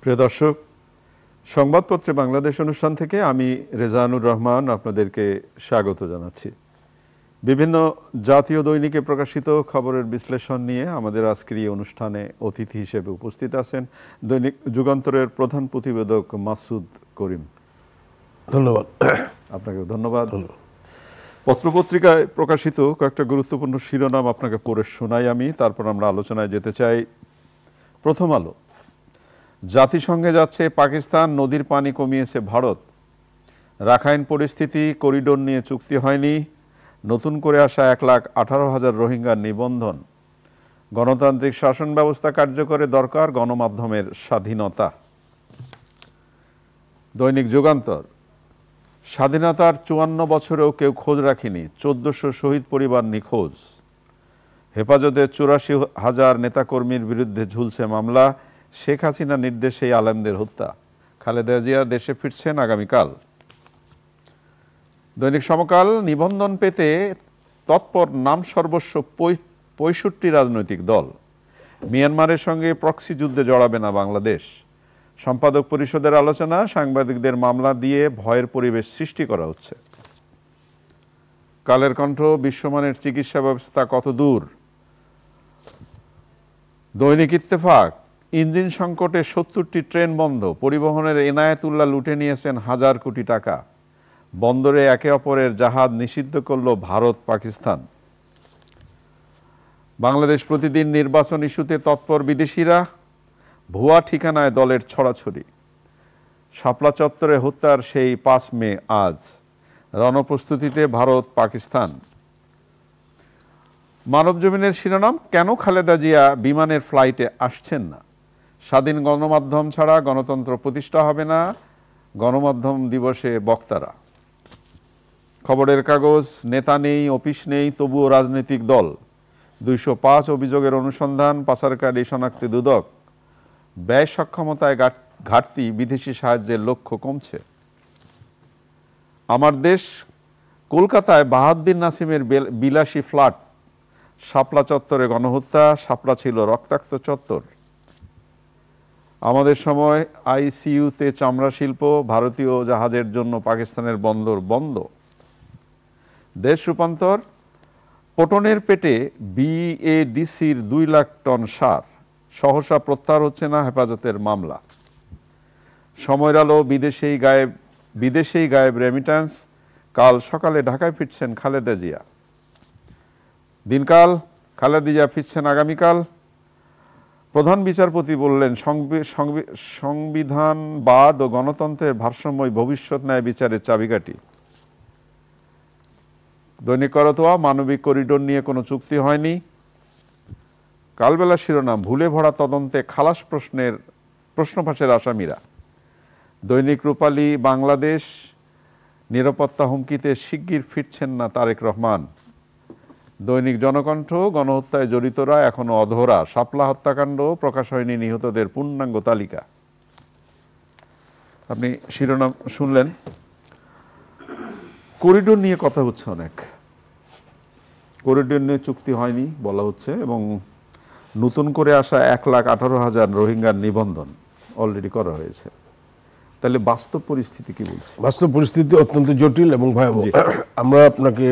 প্রিয় দর্শক, সংবাদপত্রে বাংলাদেশ অনুষ্ঠান থেকে আমি রেজানুর রহমান আপনাদেরকে স্বাগত জানাচ্ছি। বিভিন্ন জাতীয় দৈনিকে প্রকাশিত খবরের বিশ্লেষণ নিয়ে আমাদের আজকের এই অনুষ্ঠানে অতিথি হিসেবে উপস্থিত আছেন দৈনিক যুগান্তরের প্রধান প্রতিবেদক মাসুদ করিম। ধন্যবাদ। আপনাকে ধন্যবাদ। পত্রপত্রিকায় প্রকাশিত কয়েকটা গুরুত্বপূর্ণ শিরোনাম আপনাকে পড়ে শোনাই আমি, তারপর আমরা আলোচনায় যেতে চাই। প্রথম আলো, জাতিসংঘে যাচ্ছে পাকিস্তান, নদীর পানি কমিয়েছে ভারত। রাখাইন পরিস্থিতি, করিডোর নিয়ে চুক্তি হয়নি। নতুন করে আসা 1,18,000 রোহিঙ্গার নিবন্ধন। গণতান্ত্রিক শাসন ব্যবস্থা কার্যকরে দরকার, গণমাধ্যমের স্বাধীনতা। দৈনিক যুগান্তর, স্বাধীনতার 54 বছরেও কেউ খোঁজ রাখেনি, 1400 শহীদ পরিবার নিখোঁজ। হেফাজতে 84,000 নেতাকর্মীর বিরুদ্ধে ঝুলছে মামলা। শেখ হাসিনা নির্দেশেই আলেমদের হত্যা। খালেদা জিয়া দেশে ফিরছেন আগামীকাল। দৈনিক সমকাল, নিবন্ধন পেতে তৎপর নাম সর্বস্ব 65 রাজনৈতিক দল। মিয়ানমারের সঙ্গে প্রক্সি যুদ্ধে জড়াবে না বাংলাদেশ। সম্পাদক পরিষদের আলোচনা, সাংবাদিকদের মামলা দিয়ে ভয়ের পরিবেশ সৃষ্টি করা হচ্ছে। কালের কণ্ঠ, বিশ্বমানের চিকিৎসা ব্যবস্থা কত দূর। দৈনিক ইত্তেফাক, ইঞ্জিন সংকটে 70টি ট্রেন বন্ধ। পরিবহনের এনায়েতুল্লাহ লুটে নিয়েছেন 1000 কোটি টাকা। বন্দরে একে অপরের জাহাজ নিষিদ্ধ করল ভারত পাকিস্তান। বাংলাদেশ প্রতিদিন, নির্বাচন ইস্যুতে তৎপর বিদেশিরা। ভুয়া ঠিকানায় দলের ছড়াছড়ি। শাপলা চত্বরে হত্যার সেই 5 মে আজ। রণপ্রস্তুতিতে ভারত পাকিস্তান। মানবজমিনের শিরোনাম, কেন খালেদা জিয়া বিমানের ফ্লাইটে আসছেন না। স্বাধীন গণমাধ্যম ছাড়া গণতন্ত্র প্রতিষ্ঠা হবে না, গণমাধ্যম দিবসে বক্তারা। খবরের কাগজ, নেতা নেই, অফিস নেই, তবুও রাজনৈতিক দল। 205 অভিযোগের অনুসন্ধান, পাচারকারী শনাক্তে দুদক। ব্যয় সক্ষমতায় ঘাটতি, বিদেশি সাহায্যের লক্ষ্য কমছে। আমার দেশ, কলকাতায় বাহাউদ্দিন নাসিমের বিলাসী ফ্ল্যাট। শাপলা চত্বরে গণহত্যা, শাপলা ছিল রক্তাক্ত চত্বর। আমাদের সময়, আইসিইউতে চামড়া শিল্প, ভারতীয় জাহাজের জন্য পাকিস্তানের বন্দর বন্ধ। দেশ রূপান্তর, পটনের পেটে বিএডিসির 2 লাখ টন সার। সহসা প্রত্যাহার হচ্ছে না হেফাজতের মামলা। সময়ের আলো, বিদেশেই গায়েব রেমিট্যান্স। কাল সকালে ঢাকায় ফিরছেন খালেদা জিয়া। দিনকাল, খালেদা জিয়া ফিরছেন আগামীকাল। প্রধান বিচারপতি বললেন, সংবিধানবাদ ও গণতন্ত্রের ভারসাম্যই ভবিষ্যৎ ন্যায় বিচারের চাবিকাঠি। দৈনিক করতোয়া, মানবিক করিডোর নিয়ে কোনো চুক্তি হয়নি। কালবেলা শিরোনাম, ভুলে ভরা তদন্তে খালাস প্রশ্ন ফাঁসের আসামিরা। দৈনিক রূপালী, বাংলাদেশ নিরাপত্তা হুমকিতে শিগগির ফিরছেন না তারেক রহমান। দৈনিক জনকণ্ঠ, গণহত্যায় জড়িতরা এখনো অধরা। শাপলা হত্যাকাণ্ড, প্রকাশ হয়নি নিহতদের পূর্ণাঙ্গ তালিকা। আপনি শিরোনাম শুনলেন। করিডোর নিয়ে কথা হচ্ছে অনেক। করিডোর নিয়ে চুক্তি হয়নি বলা হচ্ছে, এবং নতুন করে আসা 1,18,000 রোহিঙ্গার নিবন্ধন অলরেডি করা হয়েছে। তাহলে বাস্তব পরিস্থিতি কি বলছে? বাস্তব পরিস্থিতি অত্যন্ত জটিল এবং ভয়াবহ। আমরা আপনাকে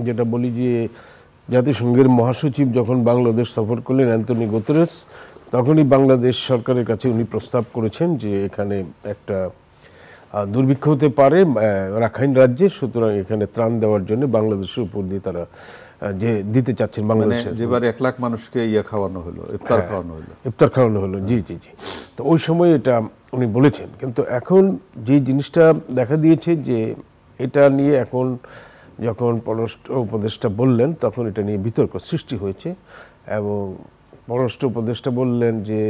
যেটা বলি যে জাতিসংঘের মহাসচিব যখন বাংলাদেশ সফর করলেন অ্যান্টনি গুতেরেস, তখনই বাংলাদেশ সরকারের কাছে উনি প্রস্তাব করেছেন যে এখানে একটা দুর্ভিক্ষ হতে পারে রাখাইন রাজ্যে, সুতরাং এখানে ত্রাণ দেওয়ার জন্য বাংলাদেশের উপর দিয়ে তারা যে দিতে চাচ্ছেন বাংলাদেশে। যেবারে 1 লাখ মানুষকে খাওয়ানো হলো, ইফতার খাওয়ানো হলো। জি। তো ওই সময় এটা উনি বলেছেন, কিন্তু এখন যে জিনিসটা দেখা দিয়েছে যে এটা নিয়ে এখন যখন পররাষ্ট্র উপদেষ্টা বললেন তখন এটা নিয়ে বিতর্ক সৃষ্টি হয়েছে, এবং পররাষ্ট্র উপদেষ্টা বললেন যে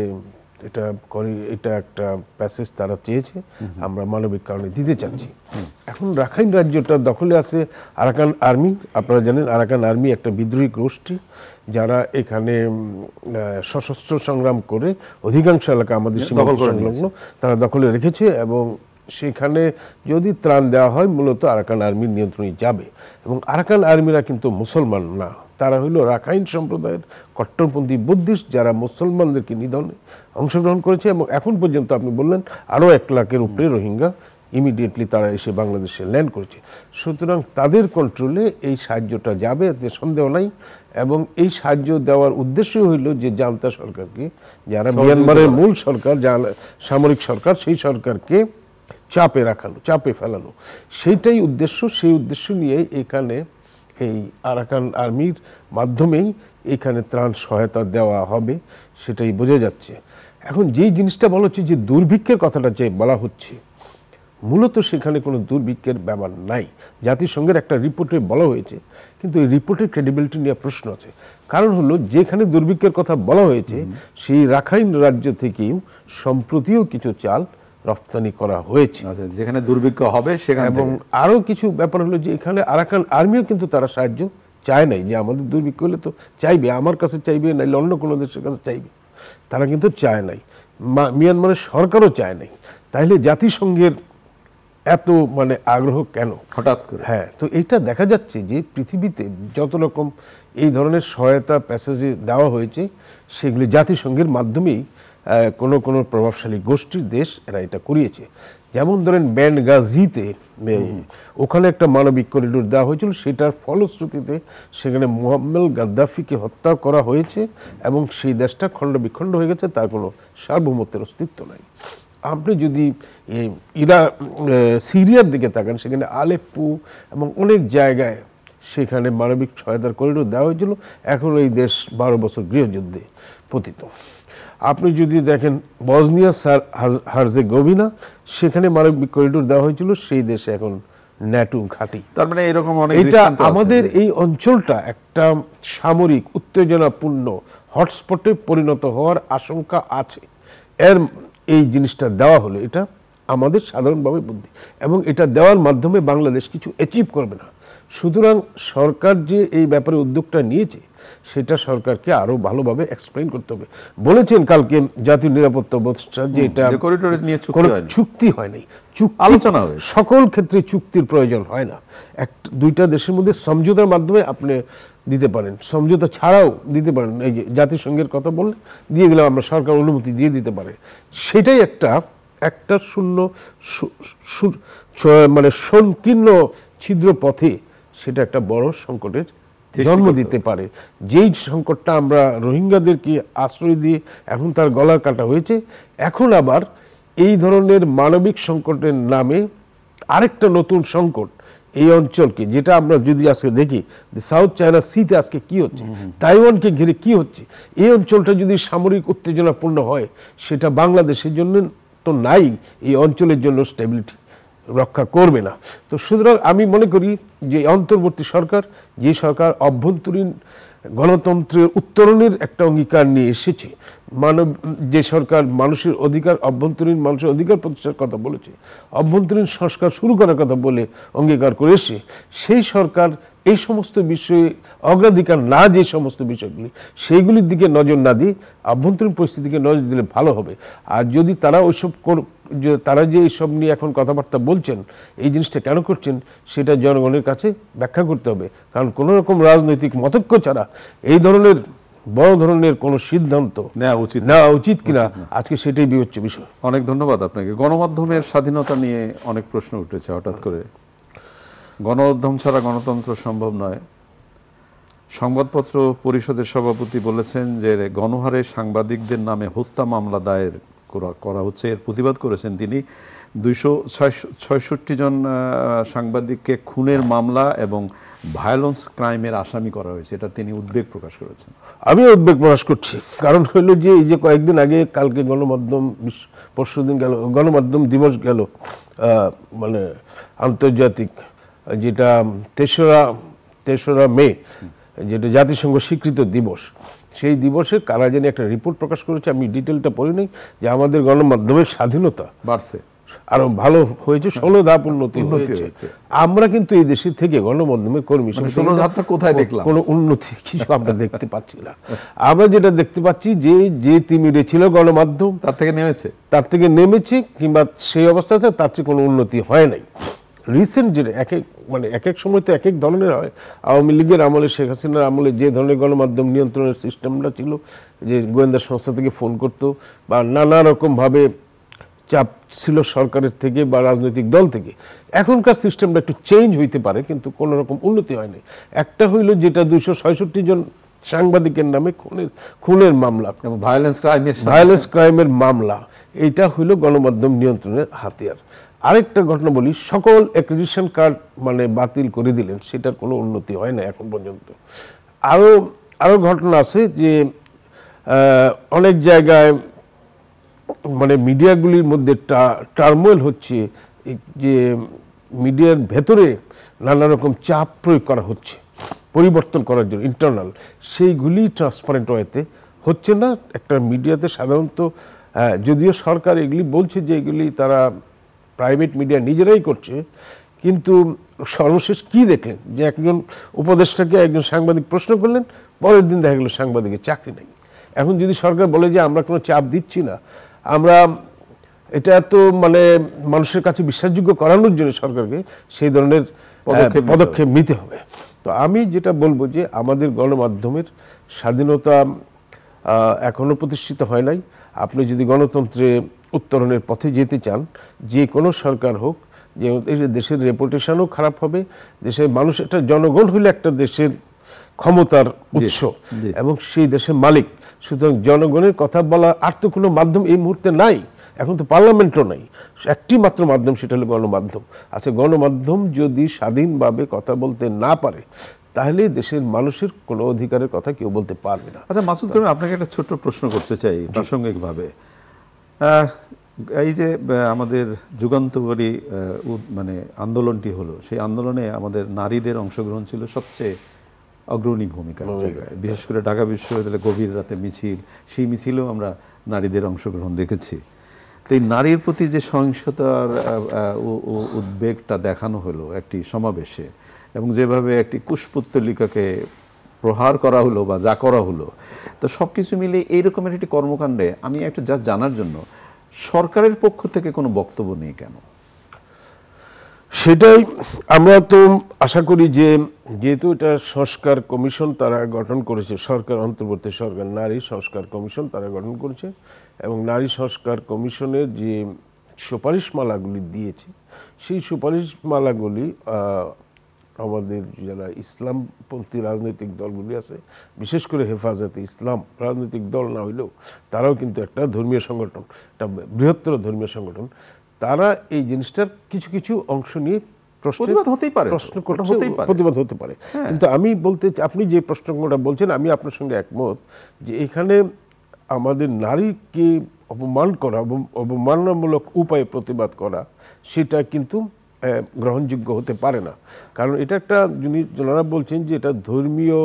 এটা একটা প্যাসেজ তারা চেয়েছে, আমরা মানবিক কারণে দিতে চাচ্ছি। এখন রাখাইন রাজ্যটা দখলে আছে আরাকান আর্মি। আপনারা জানেন আরাকান আর্মি একটা বিদ্রোহী গোষ্ঠী, যারা এখানে সশস্ত্র সংগ্রাম করে অধিকাংশ এলাকা আমাদের সংলগ্ন তারা দখলে রেখেছে, এবং সেখানে যদি ত্রাণ দেওয়া হয় মূলত আরাকান আর্মির নিয়ন্ত্রণে যাবে, এবং আরাকান আর্মিরা কিন্তু মুসলমান না, তারা হইল রাখাইন সম্প্রদায়ের কট্টরপন্থী বুদ্ধিস্ট যারা মুসলমানদেরকে নিধনে অংশগ্রহণ করেছে, এবং এখন পর্যন্ত আপনি বললেন আরও 1 লাখের উপরে রোহিঙ্গা ইমিডিয়েটলি তারা এসে বাংলাদেশে ল্যান্ড করেছে। সুতরাং তাদের কন্ট্রোলে এই সাহায্যটা যাবে, এতে সন্দেহ নাই। এবং এই সাহায্য দেওয়ার উদ্দেশ্য হইল যে জান্তা সরকারকে, যারা মিয়ানমারের মূল সরকার, যা সামরিক সরকার, সেই সরকারকে চাপে রাখানো, চাপে ফেলানো, সেইটাই উদ্দেশ্য। সেই উদ্দেশ্য নিয়ে এখানে এই আরাকান আর্মির মাধ্যমেই এখানে ত্রাণ সহায়তা দেওয়া হবে, সেটাই বোঝা যাচ্ছে। এখন যেই জিনিসটা বলা হচ্ছে যে দুর্ভিক্ষের কথাটা যে বলা হচ্ছে, মূলত সেখানে কোনো দুর্ভিক্ষের ব্যাপার নাই। জাতিসংঘের একটা রিপোর্টে বলা হয়েছে, কিন্তু এই রিপোর্টের ক্রেডিবিলিটি নিয়ে প্রশ্ন আছে। কারণ হলো যেখানে দুর্ভিক্ষের কথা বলা হয়েছে সেই রাখাইন রাজ্য থেকেও সম্প্রতিও কিছু চাল রপ্তানি করা হয়েছে, যেখানে দুর্ভিক্ষ হবে সেখানে। এবং আরও কিছু ব্যাপার হলো যে এখানে আরাকান আর্মিও কিন্তু তারা সাহায্য চায় নাই, যে আমাদের দুর্ভিক্ষ হলে তো চাইবে, আমার কাছে চাইবে, নাইলে অন্য কোনো দেশের কাছে চাইবে, তারা কিন্তু চায় নাই। মিয়ানমারের সরকারও চায় নাই। তাইলে জাতিসংঘের এত আগ্রহ কেন হঠাৎ করে? হ্যাঁ, তো এইটা দেখা যাচ্ছে যে পৃথিবীতে যত রকম এই ধরনের সহায়তা প্যাসেজে দেওয়া হয়েছে সেগুলি জাতিসংঘের মাধ্যমেই কোনো কোনো প্রভাবশালী গোষ্ঠীর দেশ এরা এটা করিয়েছে। যেমন ধরেন বেনগাজিতে ওখানে একটা মানবিক করিডোর দেওয়া হয়েছিল, সেটার ফলশ্রুতিতে সেখানে মুয়াম্মার গাদ্দাফিকে হত্যা করা হয়েছে এবং সেই দেশটা খণ্ড বিখণ্ড হয়ে গেছে, তার কোনো সার্বভৌমত্বের অস্তিত্ব নাই। আপনি যদি সিরিয়ার দিকে তাকান, সেখানে আলেপ্পো এবং অনেক জায়গায় সেখানে মানবিক সহায়তার করিডোর দেওয়া হয়েছিল, এখন এই দেশ 12 বছর গৃহযুদ্ধে পতিত। আপনি যদি দেখেন বসনিয়া হার্জেগোভিনা, সেখানে মানবিক করিডোর দেওয়া হয়েছিল, সেই দেশে এখন ন্যাটো ঘাঁটি। তার মানে এরকম অনেক এটা আমাদের এই অঞ্চলটা একটা সামরিক উত্তেজনাপূর্ণ হটস্পটে পরিণত হওয়ার আশঙ্কা আছে। এই জিনিসটা দেওয়া হলো, এটা আমাদের সাধারণভাবে বুদ্ধি, এবং এটা দেওয়ার মাধ্যমে বাংলাদেশ কিছু অ্যাচিভ করবে না। সুতরাং সরকার যে এই ব্যাপারে উদ্যোগটা নিয়েছে সেটা সরকারকে আরো ভালোভাবে এক্সপ্লেইন করতে হবে। বলেছেন কালকে জাতীয় নিরাপত্তা উপদেষ্টা যে এটা চুক্তি হয় নাই, আলোচনা হবে, সকল ক্ষেত্রে চুক্তির প্রয়োজন হয় না। দুইটা দেশের মধ্যে সমঝোতার মাধ্যমে আপনি দিতে পারেন, সমঝোতা ছাড়াও দিতে পারেন। এই যে জাতিসংঘের কথা বললে দিয়ে দিলাম আমরা, সরকার অনুমতি দিয়ে দিতে পারে, সেটাই একটা শূন্য সংকীর্ণ ছিদ্র পথে সেটা একটা বড় সংকটের জন্ম দিতে পারে। যেই সংকটটা আমরা রোহিঙ্গাদেরকে আশ্রয় দিয়ে এখন তার গলার কাটা হয়েছে, এখন আবার এই ধরনের মানবিক সংকটের নামে আরেকটা নতুন সংকট এই অঞ্চলকে, যেটা আমরা যদি আজকে দেখি সাউথ চায়না সিতে আজকে কি হচ্ছে, তাইওয়ানকে ঘিরে কি হচ্ছে, এই অঞ্চলটা যদি সামরিক উত্তেজনাপূর্ণ হয়, সেটা বাংলাদেশের জন্য তো নাই, এই অঞ্চলের জন্য স্টেবিলিটি রক্ষা করবে না। তো সুতরাং আমি মনে করি যে অন্তর্বর্তী সরকার, যে সরকার অভ্যন্তরীণ গণতন্ত্রের উত্তরণের একটা অঙ্গীকার নিয়ে এসেছে, যে সরকার মানুষের অধিকার, অভ্যন্তরীণ মানুষের অধিকার প্রতিষ্ঠার কথা বলেছে, অভ্যন্তরীণ সংস্কার শুরু করার কথা বলে অঙ্গীকার করেছে, সেই সরকার এই সমস্ত বিষয়ে অগ্রাধিকার না, যে সমস্ত বিষয়গুলি সেইগুলির দিকে নজর না দিয়ে আভ্যন্তরীণ পরিস্থিতিকে নজর দিলে ভালো হবে। আর যদি তারা তারা যে এইসব নিয়ে এখন কথাবার্তা বলছেন, এই জিনিসটা কেন করছেন সেটা জনগণের কাছে ব্যাখ্যা করতে হবে। কারণ কোনো রকম রাজনৈতিক মতৈক্য ছাড়া এই ধরনের বড় ধরনের কোনো সিদ্ধান্ত নেওয়া উচিত কিনা আজকে সেটাই বিবেচ্য বিষয়। অনেক ধন্যবাদ আপনাকে। গণমাধ্যমের স্বাধীনতা নিয়ে অনেক প্রশ্ন উঠেছে হঠাৎ করে। গণমাধ্যম ছাড়া গণতন্ত্র সম্ভব নয়। সংবাদপত্র পরিষদের সভাপতি বলেছেন যে গণহারে সাংবাদিকদের নামে হত্যা মামলা দায়ের করা হচ্ছে, এর প্রতিবাদ করেছেন তিনি। 266 জন সাংবাদিককে খুনের মামলা এবং ভায়োলেন্স ক্রাইমের আসামি করা হয়েছে, এটা তিনি উদ্বেগ প্রকাশ করেছেন। আমি উদ্বেগ প্রকাশ করছি, কারণ হইল যে এই যে কয়েকদিন আগে, কালকে পরশুদিন গেল গণমাধ্যম দিবস গেল, আন্তর্জাতিক, যেটা 3রা মে, যেটা জাতিসংঘ স্বীকৃত দিবস, সেই দিবসে কারা জানি একটা রিপোর্ট প্রকাশ করেছে, আমি ডিটেলটা পড়ি নাই, যে আমাদের গণমাধ্যমের স্বাধীনতা বাড়ছে, আরো ভালো হয়েছে, 16 ধাপ উন্নতি হয়েছে। আমরা কিন্তু এই দেশে থেকে গণমাধ্যমের কর্মী 16 ধাপটা কোথায় দেখলাম? কোনো উন্নতি কিছু আমরা দেখতে পাচ্ছি না। আমরা যেটা দেখতে পাচ্ছি যে তিমিরে ছিল গণমাধ্যম তার থেকে নেমেছে কিংবা সেই অবস্থাতে তার চেয়ে কোনো উন্নতি হয় নাই। রিসেন্ট যেটা এক এক সময় তো এক এক ধরনের হয়। আওয়ামী লীগের আমলে, শেখ হাসিনার আমলে যে ধরনের গণমাধ্যম নিয়ন্ত্রণের সিস্টেমটা ছিল, যে গোয়েন্দা সংস্থা থেকে ফোন করতো বা নানা রকমভাবে চাপ ছিল সরকারের থেকে বা রাজনৈতিক দল থেকে, এখনকার সিস্টেমটা একটু চেঞ্জ হইতে পারে কিন্তু কোনো রকম উন্নতি হয়নি। একটা হইল যেটা 266 জন সাংবাদিকের নামে খুনের মামলা, ভায়োলেন্স ক্রাইমের মামলা, এইটা হইল গণমাধ্যম নিয়ন্ত্রণের হাতিয়ার। আরেকটা ঘটনা বলি, সকল অ্যাক্রেডিটেশন কার্ড বাতিল করে দিলেন, সেটার কোনো উন্নতি হয় না এখন পর্যন্ত। আরো ঘটনা আছে যে অনেক জায়গায় মিডিয়াগুলির মধ্যে টার্মোয়েল হচ্ছে, যে মিডিয়ার ভেতরে নানা রকম চাপ প্রয়োগ করা হচ্ছে পরিবর্তন করার জন্য ইন্টারনাল, সেইগুলি ট্রান্সপারেন্ট ওয়েতে হচ্ছে না। একটা মিডিয়াতে সাধারণত যদিও সরকার এগুলি বলছে যে এগুলি তারা প্রাইভেট মিডিয়া নিজেরাই করছে, কিন্তু সর্বশেষ কি দেখলেন যে একজন উপদেষ্টাকে একজন সাংবাদিক প্রশ্ন করলেন, পরের দিন দেখা গেল সাংবাদিকের চাকরি নেই। এখন যদি সরকার বলে যে আমরা কোনো চাপ দিচ্ছি না, আমরা এটা তো মানুষের কাছে বিশ্বাসযোগ্য করানোর জন্য সরকারকে সেই ধরনের পদক্ষেপ নিতে হবে। তো আমি যেটা বলবো যে আমাদের গণমাধ্যমের স্বাধীনতা এখনো প্রতিষ্ঠিত হয় নাই। আপনি যদি গণতন্ত্রে উত্তরণের পথে যেতে চান, যে কোনো সরকার হোক, যে দেশের রেপুটেশনও খারাপ হবে, দেশের মানুষ, একটা জনগণ হইলে একটা দেশের ক্ষমতার উৎস এবং সেই দেশের মালিক। সুতরাং জনগণের কথা বলার আর তো কোনো মাধ্যম এই মুহূর্তে নাই, এখন তো পার্লামেন্টও নাই, একটি মাত্র মাধ্যম, সেটা হলো গণমাধ্যম। আচ্ছা, গণমাধ্যম যদি স্বাধীনভাবে কথা বলতে না পারে তাহলে দেশের মানুষের কোনো অধিকারের কথা কেউ বলতে পারবে না। আচ্ছা মাসুদ করিম, আপনাকে একটা ছোট্ট প্রশ্ন করতে চাই প্রাসঙ্গিকভাবে। এই যে আমাদের যুগান্তকারী আন্দোলনটি হলো, সেই আন্দোলনে আমাদের নারীদের অংশগ্রহণ ছিল সবচেয়ে অগ্রণী ভূমিকা জায়গায়, বিশেষ করে ঢাকা বিশ্ববিদ্যালয়ে গভীর রাতে মিছিল, সেই মিছিলেও আমরা নারীদের অংশগ্রহণ দেখেছি। তো এই নারীর প্রতি যে সহিংসতার উদ্বেগটা দেখানো হলো একটি সমাবেশে, এবং যেভাবে একটি কুশপুত্তলিকাকে প্রহার করা হলো বা যা করা হলো, তো সব কিছু মিলে এইরকমের একটি কর্মকাণ্ডে আমি একটু জাস্ট জানার জন্য, সরকারের পক্ষ থেকে কোনো বক্তব্য নেই কেন? সেটাই আমরা তো আশা করি যে যেহেতু এটা সংস্কার কমিশন তারা গঠন করেছে, সরকার অন্তর্বর্তী সরকার নারী সংস্কার কমিশন তারা গঠন করেছে, এবং নারী সংস্কার কমিশনের যে সুপারিশমালাগুলি দিয়েছে, সেই সুপারিশমালাগুলি আমাদের যারা ইসলামপন্থী রাজনৈতিক দলগুলি আছে, বিশেষ করে হেফাজতে ইসলাম রাজনৈতিক দল না হইলেও তারাও কিন্তু একটা ধর্মীয় সংগঠন, একটা বৃহত্তর ধর্মীয় সংগঠন, তারা এই জিনিসটার কিছু কিছু অংশ নিয়ে প্রতিবাদ হতে পারে। কিন্তু আমি আপনি যে প্রশ্নটা বলছেন, আমি আপনার সঙ্গে একমত যে এখানে আমাদের নারীকে অপমান করা, অবমাননামূলক উপায়ে প্রতিবাদ করা, সেটা কিন্তু গ্রহণযোগ্য হতে পারে না। কারণ এটা একটা যারা বলছেন যে এটা ধর্মীয়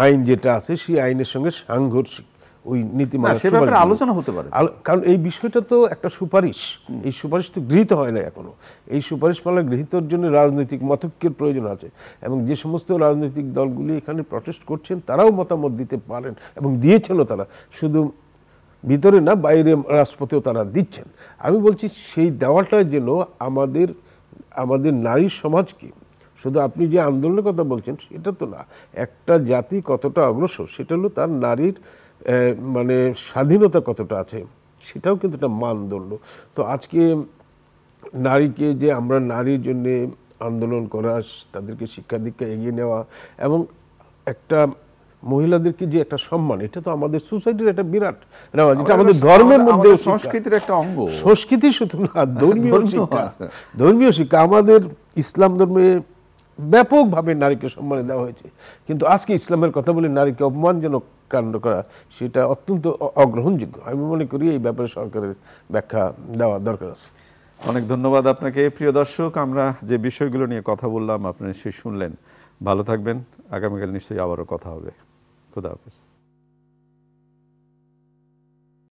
আইন যেটা আছে, সেই আইনের সঙ্গে সাংঘর্ষিক, ওই নীতিমালা আলোচনা হতে পারে। কারণ এই বিষয়টা তো একটা সুপারিশ, এই সুপারিশ তো গৃহীত হয় না এখনো। এই সুপারিশমালা গৃহীতর জন্য রাজনৈতিক মতৈক্যের প্রয়োজন আছে, এবং যে সমস্ত রাজনৈতিক দলগুলি এখানে প্রটেস্ট করছেন তারাও মতামত দিতে পারেন এবং দিয়েছেনও, তারা শুধু ভিতরে না বাইরে রাজপথেও তারা দিচ্ছেন। আমি বলছি সেই দেওয়াটা যেন আমাদের নারী সমাজকে, শুধু আপনি যে আন্দোলনের কথা বলছেন সেটা তো না, একটা জাতি কতটা অগ্রসর সেটা হলো তার নারীর স্বাধীনতা কতটা আছে, সেটাও কিন্তু একটা মানদণ্ড। তো আজকে নারীকে যে আমরা নারীর জন্যে আন্দোলন করা, তাদেরকে শিক্ষা দীক্ষা এগিয়ে নেওয়া, এবং একটা মহিলাদেরকে যে একটা সম্মান, এটা তো আমাদের সোসাইটির একটা বিরাট, যেটা আমাদের ধর্মের মধ্যে সংস্কৃতির একটা অঙ্গ। সংস্কৃতি শুধু না, ধর্মীয় শিক্ষা আমাদের ইসলাম ধর্মে ব্যাপকভাবে নারীকে সম্মান দেওয়া হয়েছে, কিন্তু আজকে ইসলামের কথা বলে নারীকে অপমানজনক কাণ্ড করা, সেটা অত্যন্ত অগ্রহণযোগ্য। আমি মনে করি এই ব্যাপারে সরকারের ব্যাখ্যা দেওয়া দরকার আছে। অনেক ধন্যবাদ আপনাকে। প্রিয় দর্শক, আমরা যে বিষয়গুলো নিয়ে কথা বললাম আপনারা নিশ্চয়ই শুনলেন। ভালো থাকবেন, আগামীকাল নিশ্চয়ই আবারও কথা হবে। খুদা হাফেজ।